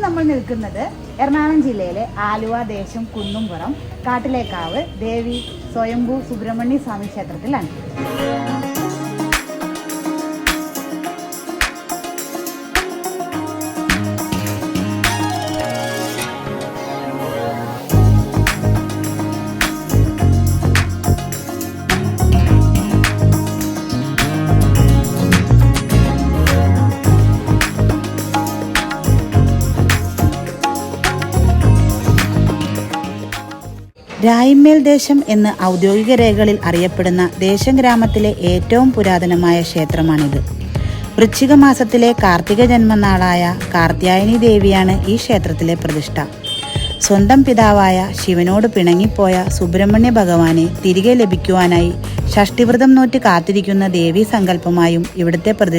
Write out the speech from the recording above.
നമ്മൾ നിൽക്കുന്നത് എറണാകുളം ജില്ലയിലെ ആലുവ ദേശം കുന്നുംപുറം കാട്ടിലേക്കാവ് ദേവി സ്വയംഭൂ സുബ്രഹ്മണ്യ സ്വാമി ക്ഷേത്രത്തിലാണ്. രായിമ്മേൽ ദേശം എന്ന് ഔദ്യോഗിക രേഖകളിൽ അറിയപ്പെടുന്ന ദേശം ഗ്രാമത്തിലെ ഏറ്റവും പുരാതനമായ ക്ഷേത്രമാണിത്. വൃശ്ചിക മാസത്തിലെ കാർത്തിക ജന്മനാളായ കാർത്യായനി ദേവിയാണ് ഈ ക്ഷേത്രത്തിലെ പ്രതിഷ്ഠ. സ്വന്തം പിതാവായ ശിവനോട് പിണങ്ങിപ്പോയ സുബ്രഹ്മണ്യ ഭഗവാനെ തിരികെ ലഭിക്കുവാനായി ഷഷ്ടിവ്രതം നോറ്റ് കാത്തിരിക്കുന്ന ദേവീ സങ്കല്പമായും ഇവിടുത്തെ പ്രതിഷ്ഠ